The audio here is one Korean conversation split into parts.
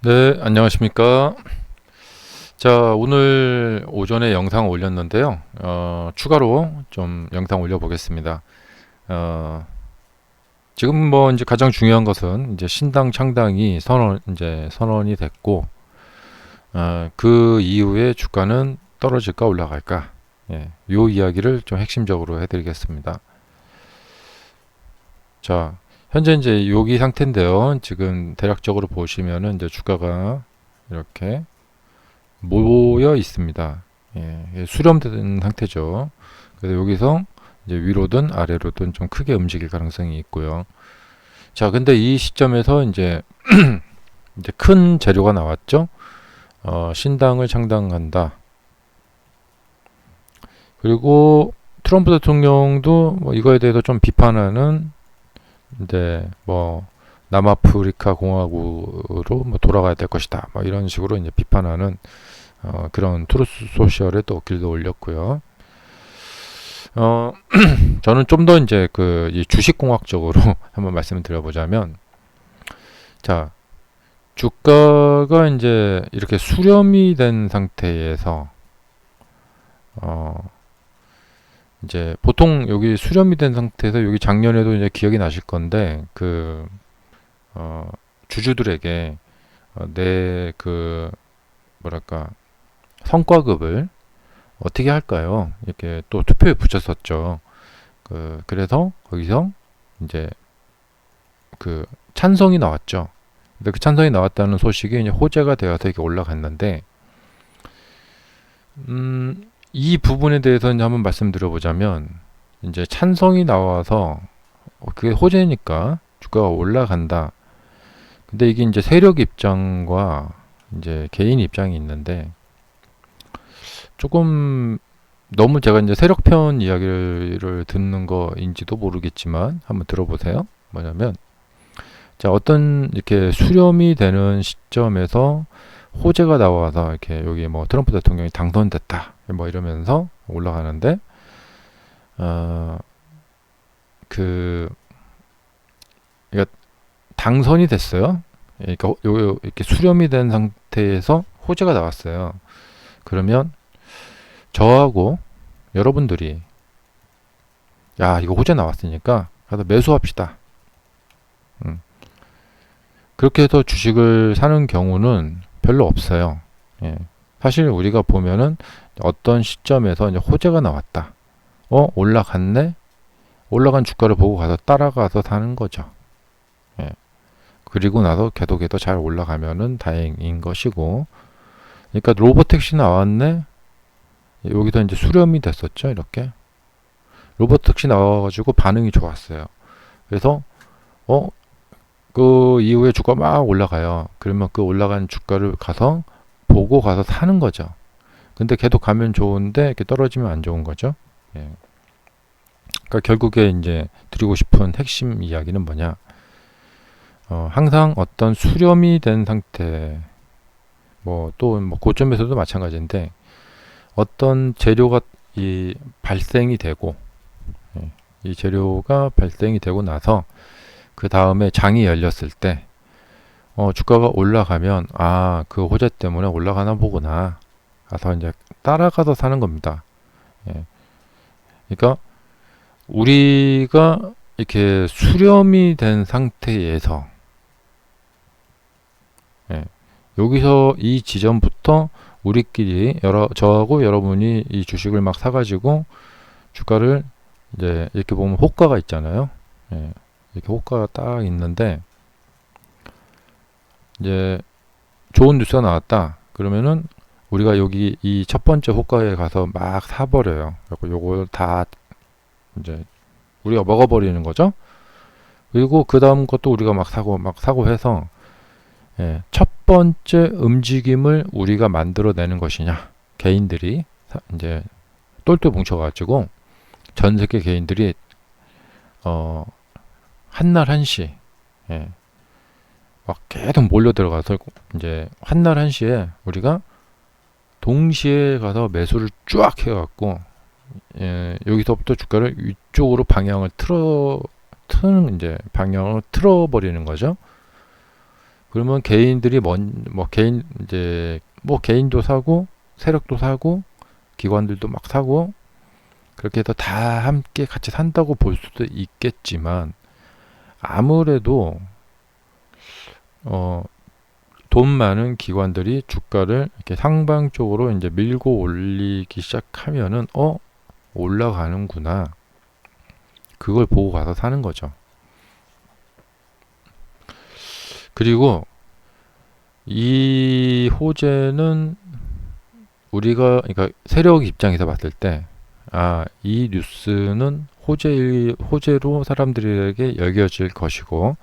네, 안녕하십니까. 자, 오늘 오전에 영상 올렸는데요. 추가로 좀 영상 올려보겠습니다. 어, 지금 뭐 이제 가장 중요한 것은 이제 신당 창당이 선언이 됐고, 그 이후에 주가는 떨어질까 올라갈까? 예, 요 이야기를 좀 핵심적으로 해드리겠습니다. 자, 현재 이제 여기 상태인데요. 지금 대략적으로 보시면은 이제 주가가 이렇게 모여 있습니다. 예, 수렴된 상태죠. 그래서 여기서 이제 위로든 아래로든 좀 크게 움직일 가능성이 있고요. 자, 근데 이 시점에서 이제 큰 재료가 나왔죠. 신당을 창당한다. 그리고 트럼프 대통령도 뭐 이거에 대해서 좀 비판하는 이제 뭐 남아프리카 공화국으로 뭐 돌아가야 될 것이다. 뭐 이런 식으로 이제 비판하는 그런 트루스 소셜에 또 글도 올렸고요. 어, 저는 좀 더 이제 이 주식공학적으로 한번 말씀을 드려보자면, 자, 주가가 이제 이렇게 수렴이 된 상태에서, 이제 보통 여기 수렴이 된 상태에서 여기 작년에도 이제 기억이 나실 건데, 주주들에게 내 뭐랄까, 성과급을 어떻게 할까요? 이렇게 또 투표에 붙였었죠. 그래서 거기서 이제 찬성이 나왔죠. 근데 그 찬성이 나왔다는 소식이 이제 호재가 되어서 이렇게 올라갔는데, 이 부분에 대해서 이제 한번 말씀드려보자면, 이제 찬성이 나와서 그게 호재니까 주가가 올라간다. 근데 이게 이제 세력 입장과 이제 개인 입장이 있는데, 조금 너무 제가 이제 세력편 이야기를 듣는 거인지도 모르겠지만 한번 들어보세요. 뭐냐면, 자, 어떤 이렇게 수렴이 되는 시점에서 호재가 나와서 이렇게 여기 뭐 트럼프 대통령이 당선됐다 뭐 이러면서 올라가는데, 어, 그 그러니까 당선이 됐어요. 그러니까 이렇게 수렴이 된 상태에서 호재가 나왔어요. 그러면 저하고 여러분들이, 야, 이거 호재 나왔으니까 가서 매수합시다. 그렇게 해서 주식을 사는 경우는 별로 없어요. 예. 사실 우리가 보면은 어떤 시점에서 이제 호재가 나왔다. 올라갔네? 올라간 주가를 보고 가서 따라가서 사는 거죠. 예. 그리고 나서 계속해서 잘 올라가면은 다행인 것이고, 그러니까 로보택시 나왔네? 여기서 이제 수렴이 됐었죠, 이렇게. 로보택시 나와가지고 반응이 좋았어요. 그래서, 그 이후에 주가 막 올라가요. 그러면 그 올라간 주가를 보고 가서 사는 거죠. 근데 계속 가면 좋은데 이렇게 떨어지면 안 좋은 거죠. 예. 그러니까 결국에 이제 드리고 싶은 핵심 이야기는 뭐냐? 항상 어떤 수렴이 된 상태, 뭐 또 뭐 고점에서도 마찬가지인데 어떤 재료가 발생이 되고, 예, 이 재료가 발생이 되고 나서 그 다음에 장이 열렸을 때 주가가 올라가면 그 호재 때문에 올라가나 보구나 가서 이제 따라가서 사는 겁니다. 예. 그러니까 우리가 이렇게 수렴이 된 상태에서, 예, 여기서 이 지점부터 우리끼리 저하고 여러분이 이 주식을 막 사가지고 주가를 이제 이렇게 보면 호가가 있잖아요. 예, 이렇게 호가가 딱 있는데 이제 좋은 뉴스가 나왔다. 그러면은 우리가 여기 이 첫 번째 호가에 가서 막 사버려요. 그리고 요걸 다 이제 우리가 먹어버리는 거죠. 그리고 그 다음 것도 우리가 막 사고 해서, 예, 첫 번째 움직임을 우리가 만들어내는 것이냐. 개인들이 이제 똘똘 뭉쳐가지고 전 세계 개인들이 한날 한시, 예, 막 계속 몰려 들어가서 이제 한날 한시에 우리가 동시에 가서 매수를 쫙 해갖고, 예, 여기서부터 주가를 위쪽으로 방향을 틀어버리는 거죠. 그러면 개인들이 개인 이제 개인도 사고 세력도 사고 기관들도 막 사고 그렇게 해서 다 함께 같이 산다고 볼 수도 있겠지만 아무래도 돈 많은 기관들이 주가를 이렇게 상방적으로 이제 밀고 올리기 시작하면은 올라가는구나. 그걸 보고 가서 사는 거죠. 그리고 이 호재는 우리가 그러니까 세력 입장에서 봤을 때 이 뉴스는 호재로 사람들에게 여겨질 것이고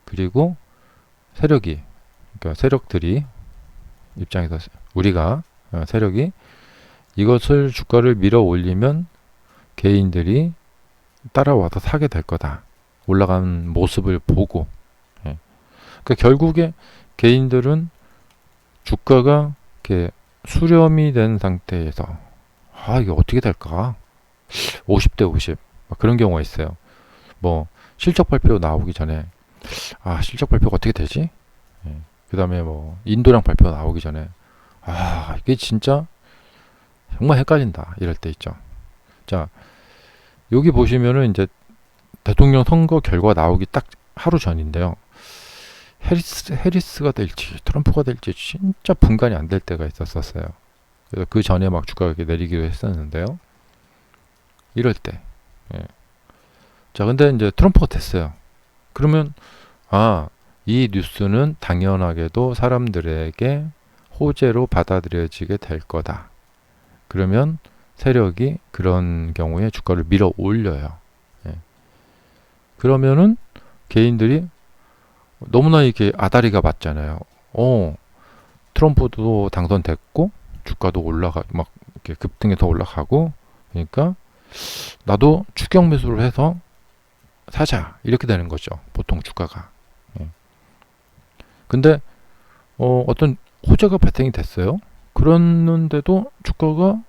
그리고 그러니까 세력들이 입장에서 우리가 세력이 이것을 주가를 밀어 올리면 개인들이 따라와서 사게 될 거다. 올라가는 모습을 보고. 그러니까 결국에 개인들은 주가가 이렇게 수렴이 된 상태에서 이게 어떻게 될까? 50대 50 그런 경우가 있어요. 실적 발표 나오기 전에 실적 발표가 어떻게 되지? 그 다음에 인도량 발표 나오기 전에 이게 진짜 정말 헷갈린다 이럴 때 있죠. 자, 여기 보시면은 이제 대통령 선거 결과 나오기 딱 하루 전인데요. 해리스가 될지 트럼프가 될지 진짜 분간이 안 될 때가 있었어요. 그래서 그 전에 막 주가가 이렇게 내리기도 했었는데요. 이럴 때. 자, 근데 이제 트럼프가 됐어요. 그러면 이 뉴스는 당연하게도 사람들에게 호재로 받아들여지게 될 거다. 그러면 세력이 그런 경우에 주가를 밀어 올려요. 그러면은 개인들이 너무나 이게 아다리가 맞잖아요. 트럼프도 당선됐고 주가도 막 이렇게 급등해서 올라가고 그러니까 나도 추격 매수를 해서 사자 이렇게 되는 거죠. 보통 주가가. 근데 어떤 호재가 발생이 됐어요. 그랬는데도 주가가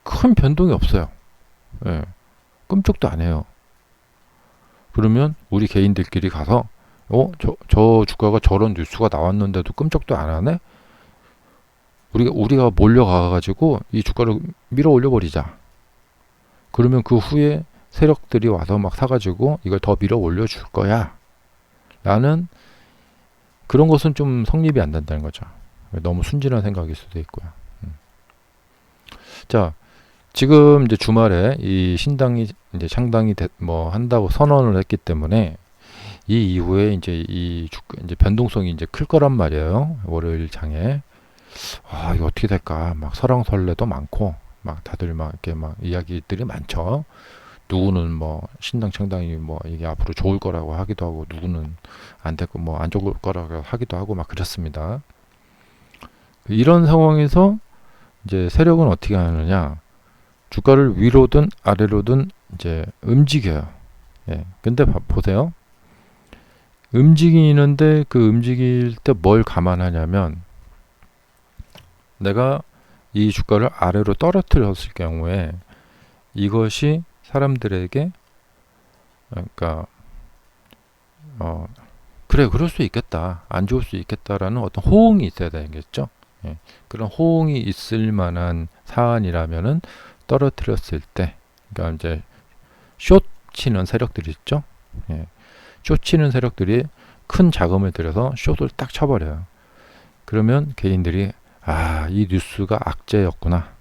큰 변동이 없어요. 끔찍도 안 해요. 그러면 우리 개인들끼리 가서 저 주가가 저런 뉴스가 나왔는데도 끔찍도 안 하네? 우리가 몰려가가지고 이 주가를 밀어 올려버리자. 그러면 그 후에 세력들이 와서 막 사가지고 이걸 더 밀어 올려줄 거야. 라는 그런 것은 좀 성립이 안 된다는 거죠. 너무 순진한 생각일 수도 있고요. 자, 지금 이제 주말에 이 신당이 이제 창당이 한다고 선언을 했기 때문에 이 이후에 이제 이제 변동성이 이제 클 거란 말이에요. 월요일 장에. 이거 어떻게 될까? 막 설왕설래도 많고, 막 다들 막 이렇게 막 이야기들이 많죠. 누구는 신당 창당이 이게 앞으로 좋을 거라고 하기도 하고, 누구는 안 되고 안 좋을 거라고 하기도 하고 막 그렇습니다. 이런 상황에서 이제 세력은 어떻게 하느냐? 주가를 위로든 아래로든 이제 움직여요. 근데 보세요. 움직이는데 그 움직일 때 뭘 감안하냐면 내가 이 주가를 아래로 떨어뜨렸을 경우에 이것이 사람들에게 그러니까 그래 그럴 수 있겠다 안 좋을 수 있겠다라는 어떤 호응이 있어야 되겠죠. 그런 호응이 있을 만한 사안이라면은 떨어뜨렸을 때 그러니까 이제 숏 치는 세력들이 있죠. 숏 치는 세력들이 큰 자금을 들여서 숏을 딱 쳐버려요. 그러면 개인들이 이 뉴스가 악재였구나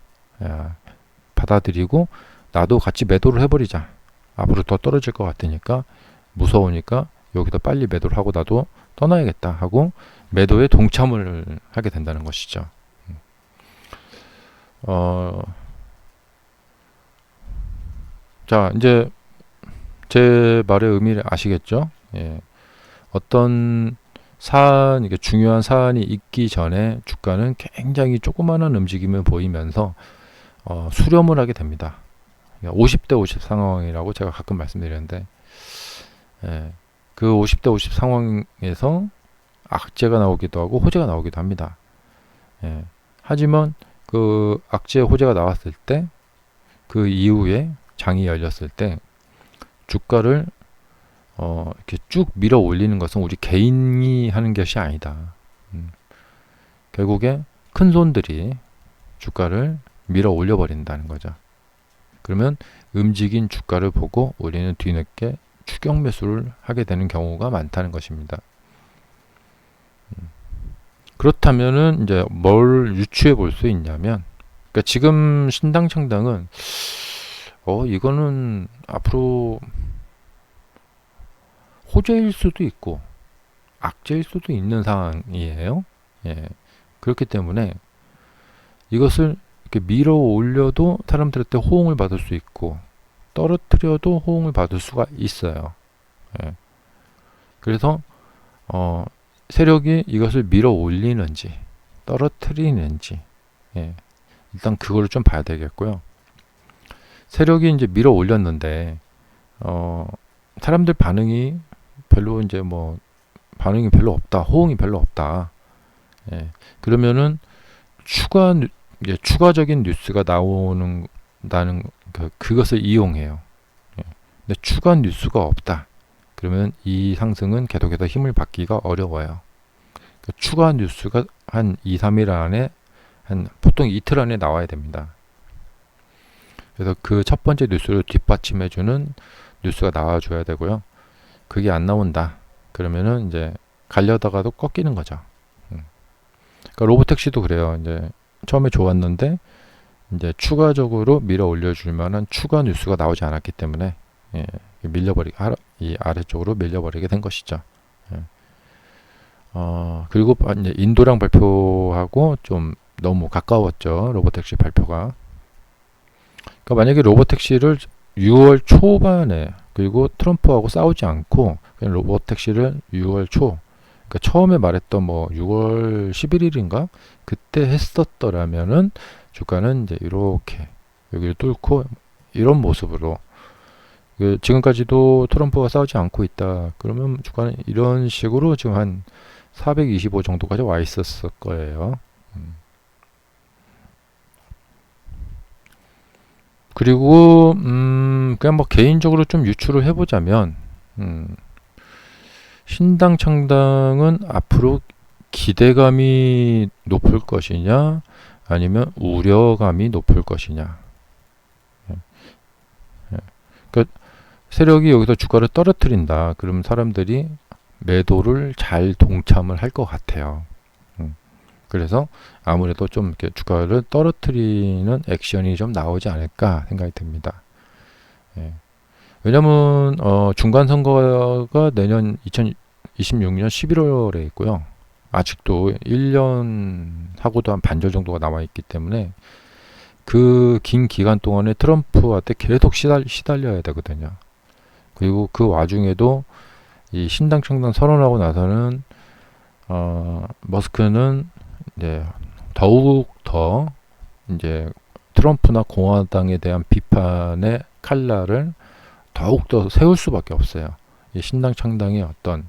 받아들이고 나도 같이 매도를 해버리자. 앞으로 더 떨어질 것 같으니까 무서우니까 여기다 빨리 매도를 하고 나도 떠나야겠다 하고 매도에 동참을 하게 된다는 것이죠. 자, 이제 제 말의 의미를 아시겠죠? 어떤 이게 중요한 사안이 있기 전에 주가는 굉장히 조그마한 움직임을 보이면서 수렴을 하게 됩니다. 50대 50 상황이라고 제가 가끔 말씀드리는데 그 50대 50 상황에서 악재가 나오기도 하고 호재가 나오기도 합니다. 하지만 그 악재 호재가 나왔을 때 그 이후에 장이 열렸을 때 주가를 이렇게 쭉 밀어 올리는 것은 우리 개인이 하는 것이 아니다. 결국에 큰 손들이 주가를 밀어 올려 버린다는 거죠. 그러면 움직인 주가를 보고 우리는 뒤늦게 추격 매수를 하게 되는 경우가 많다는 것입니다. 그렇다면은 이제 뭘 유추해 볼 수 있냐면, 그러니까 지금 신당 창당은 이거는 앞으로 호재일 수도 있고 악재일 수도 있는 상황이에요. 예. 그렇기 때문에 이것을 이렇게 밀어 올려도 사람들한테 호응을 받을 수 있고 떨어뜨려도 호응을 받을 수가 있어요. 예. 그래서 세력이 이것을 밀어 올리는지 떨어뜨리는지, 예. 일단 그거를 좀 봐야 되겠고요. 세력이 이제 밀어 올렸는데 사람들 반응이 별로 이제 뭐 반응이 별로 없다, 호응이 별로 없다. 예. 그러면은 추가적인 뉴스가 나오는다는 그것을 이용해요. 예. 근데 추가 뉴스가 없다. 그러면 이 상승은 계속해서 힘을 받기가 어려워요. 그러니까 추가 뉴스가 한 2, 3일 안에 보통 이틀 안에 나와야 됩니다. 그래서 그 첫 번째 뉴스를 뒷받침해주는 뉴스가 나와줘야 되고요. 그게 안 나온다. 그러면은 이제 가려다가도 꺾이는 거죠. 그러니까 로보택시도 그래요. 이제 처음에 좋았는데 이제 추가적으로 밀어 올려줄 만한 추가 뉴스가 나오지 않았기 때문에 이 아래쪽으로 밀려버리게 된 것이죠. 예. 그리고 이제 인도랑 발표하고 좀 너무 가까웠죠. 로보택시 발표가. 그러니까 만약에 로보택시를 6월 초반에 그리고 트럼프하고 싸우지 않고 그냥 로보택시를 6월 초, 그러니까 처음에 말했던 뭐 6월 11일인가 그때 했었더라면은 주가는 이제 이렇게 여기를 뚫고 이런 모습으로, 지금까지도 트럼프가 싸우지 않고 있다. 그러면 주가는 이런 식으로 지금 한 425 정도까지 와 있었을 거예요. 그리고 그냥 뭐 개인적으로 좀 유추를 해보자면 신당 창당은 앞으로 기대감이 높을 것이냐 아니면 우려감이 높을 것이냐. 그러니까 세력이 여기서 주가를 떨어뜨린다. 그럼 사람들이 매도를 잘 동참을 할 것 같아요. 그래서 아무래도 좀 이렇게 주가를 떨어뜨리는 액션이 좀 나오지 않을까 생각이 듭니다. 예. 왜냐면 중간 선거가 내년 2026년 11월에 있고요. 아직도 1년 하고도 한 반절 정도가 남아 있기 때문에 그 긴 기간 동안에 트럼프한테 계속 시달려야 되거든요. 그리고 그 와중에도 이 신당 창당 선언하고 나서는 머스크는 이제 더욱 더 이제 트럼프나 공화당에 대한 비판의 칼날을 더욱 더 세울 수밖에 없어요. 이 신당 창당의 어떤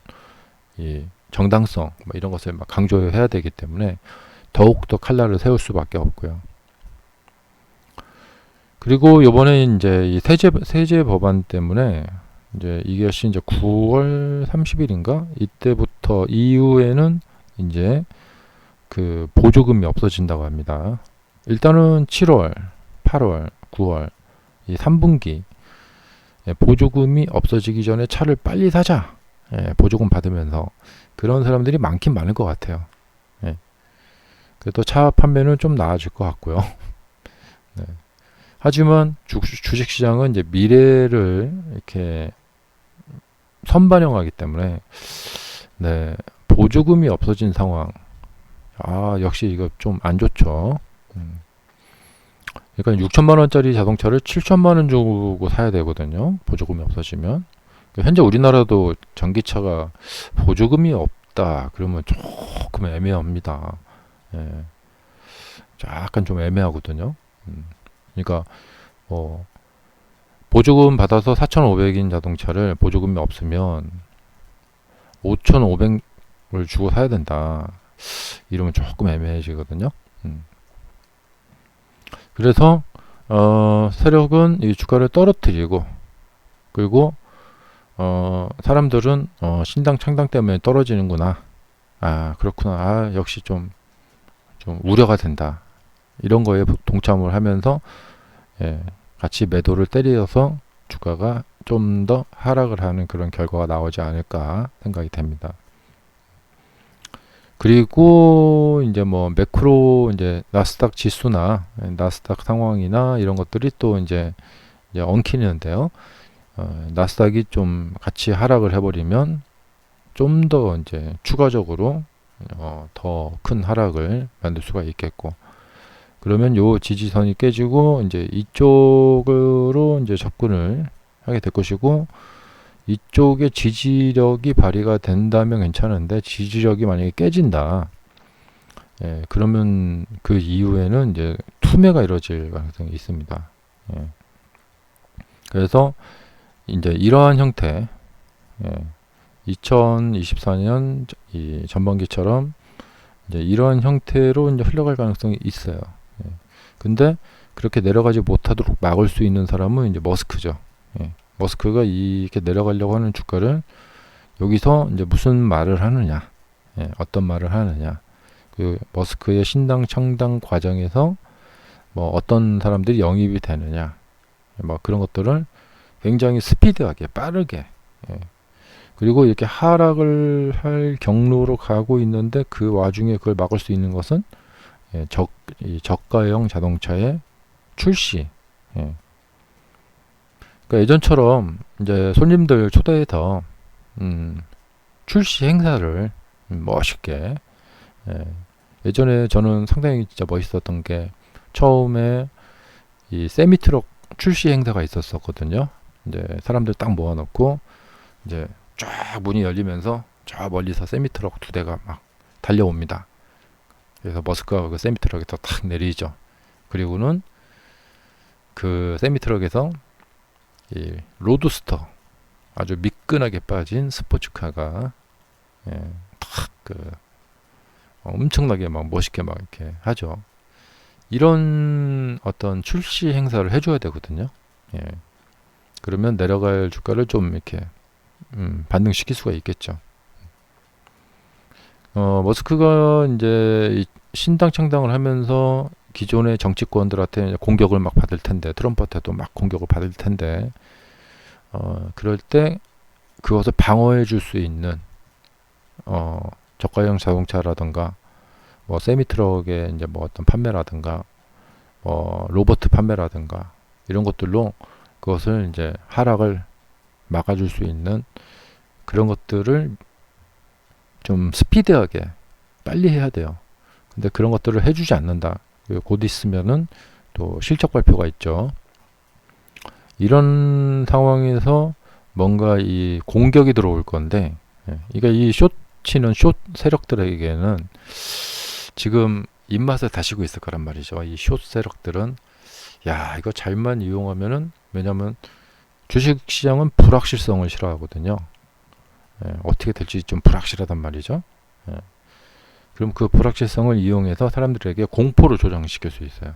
이 정당성 뭐 이런 것을 막 강조해야 되기 때문에 더욱 더 칼날을 세울 수밖에 없고요. 그리고 이번에 이제 이 세제 법안 때문에 이제 이것이 이제 9월 30일인가 이때부터 이후에는 이제 그 보조금이 없어진다고 합니다. 일단은 7월, 8월, 9월 이 3분기 보조금이 없어지기 전에 차를 빨리 사자. 보조금 받으면서 그런 사람들이 많긴 많을 것 같아요. 그래도 차 판매는 좀 나아질 것 같고요. 네. 하지만 주식시장은 이제 미래를 이렇게 선반영하기 때문에 보조금이 없어진 상황, 역시 이거 좀 안 좋죠. 그러니까 6천만 원짜리 자동차를 7천만 원 주고 사야 되거든요. 보조금이 없어지면. 현재 우리나라도 전기차가 보조금이 없다. 그러면 조금 애매합니다. 약간 좀 애매하거든요. 그러니까 보조금 받아서 4,500인 자동차를 보조금이 없으면 5,500을 주고 사야 된다. 이러면 조금 애매해지거든요. 그래서 세력은 이 주가를 떨어뜨리고 그리고 사람들은 신당 창당 때문에 떨어지는구나. 아, 그렇구나. 아, 역시 좀 우려가 된다. 이런 거에 동참을 하면서 예, 같이 매도를 때려서 주가가 좀 더 하락을 하는 그런 결과가 나오지 않을까 생각이 됩니다. 그리고 이제 뭐 매크로 이제 나스닥 지수나 나스닥 상황이나 이런 것들이 또 이제 엉키는데요. 나스닥이 좀 같이 하락을 해버리면 좀 더 이제 추가적으로 더 큰 하락을 만들 수가 있겠고, 그러면 요 지지선이 깨지고 이제 이쪽으로 이제 접근을 하게 될 것이고, 이쪽에 지지력이 발휘가 된다면 괜찮은데 지지력이 만약에 깨진다. 예, 그러면 그 이후에는 이제 투매가 이루어질 가능성이 있습니다. 예. 그래서 이제 이러한 형태, 예, 2024년 이 전반기처럼 이제 이러한 형태로 이제 흘러갈 가능성이 있어요. 예. 근데 그렇게 내려가지 못하도록 막을 수 있는 사람은 이제 머스크죠. 예. 머스크가 이렇게 내려가려고 하는 주가를 여기서 이제 무슨 말을 하느냐, 예, 어떤 말을 하느냐, 그 머스크의 신당 창당 과정에서 뭐 어떤 사람들이 영입이 되느냐, 뭐 그런 것들을 굉장히 스피드하게 빠르게, 예, 그리고 이렇게 하락을 할 경로로 가고 있는데 그 와중에 그걸 막을 수 있는 것은 예, 이 저가형 자동차의 출시. 예. 그러니까 예전처럼 이제 손님들 초대해서 출시 행사를 멋있게, 예. 예전에 저는 상당히 진짜 멋있었던 게 처음에 이 세미트럭 출시 행사가 있었거든요. 이제 사람들 딱 모아놓고 이제 쫙 문이 열리면서 저 멀리서 세미트럭 2대가 막 달려옵니다. 그래서 머스크가 그 세미트럭에서 탁 내리죠. 그리고는 그 세미트럭에서 이 로드스터, 아주 미끈하게 빠진 스포츠카가, 예, 탁그 엄청나게 막 멋있게 막 이렇게 하죠. 이런 어떤 출시 행사를 해줘야 되거든요. 예. 그러면 내려갈 주가를 좀 이렇게 반등시킬 수가 있겠죠. 머스크가 이제 신당 창당을 하면서 기존의 정치권들한테 공격을 막 받을 텐데, 트럼프한테도 막 공격을 받을 텐데, 그럴 때 그것을 방어해 줄 수 있는 저가형 자동차라든가 뭐 세미트럭의 이제 뭐 어떤 판매라든가 로봇 판매라든가 이런 것들로 그것을 이제 하락을 막아줄 수 있는 그런 것들을 좀 스피드하게 빨리 해야 돼요. 근데 그런 것들을 해주지 않는다. 곧 있으면은 또 실적 발표가 있죠. 이런 상황에서 뭔가 이 공격이 들어올 건데, 예, 그러니까 이 치는 숏 세력들에게는 지금 입맛을 다시고 있을 거란 말이죠. 이 숏 세력들은 야, 이거 잘만 이용하면은, 왜냐면 주식시장은 불확실성을 싫어하거든요. 예, 어떻게 될지 좀 불확실하단 말이죠. 예, 그럼 그 불확실성을 이용해서 사람들에게 공포를 조장시킬 수 있어요.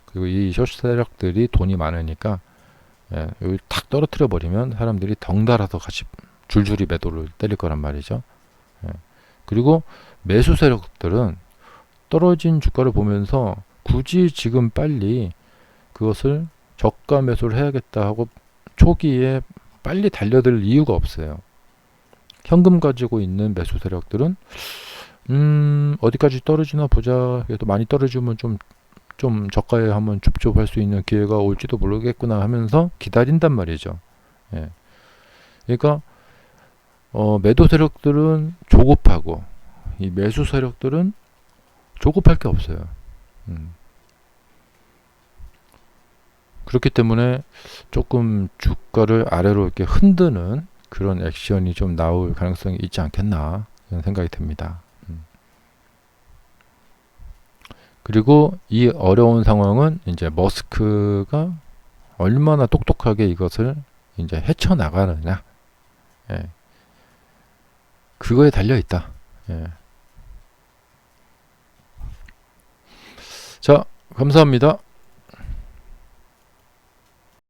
그리고 이 숏 세력들이 돈이 많으니까, 예, 여기 탁 떨어뜨려 버리면 사람들이 덩달아서 같이 줄줄이 매도를 때릴 거란 말이죠. 예, 그리고 매수 세력들은 떨어진 주가를 보면서 굳이 지금 빨리 그것을 저가 매수를 해야겠다 하고 초기에 빨리 달려들 이유가 없어요. 현금 가지고 있는 매수 세력들은 어디까지 떨어지나 보자. 그래도 많이 떨어지면 좀 저가에 한번 줍줍할 수 있는 기회가 올지도 모르겠구나 하면서 기다린단 말이죠. 예. 그러니까 매도 세력들은 조급하고 이 매수 세력들은 조급할 게 없어요. 그렇기 때문에 조금 주가를 아래로 이렇게 흔드는 그런 액션이 좀 나올 가능성이 있지 않겠나 이런 생각이 듭니다. 그리고 이 어려운 상황은 이제 머스크가 얼마나 똑똑하게 이것을 이제 헤쳐나가느냐, 예, 그거에 달려 있다. 예. 자, 감사합니다.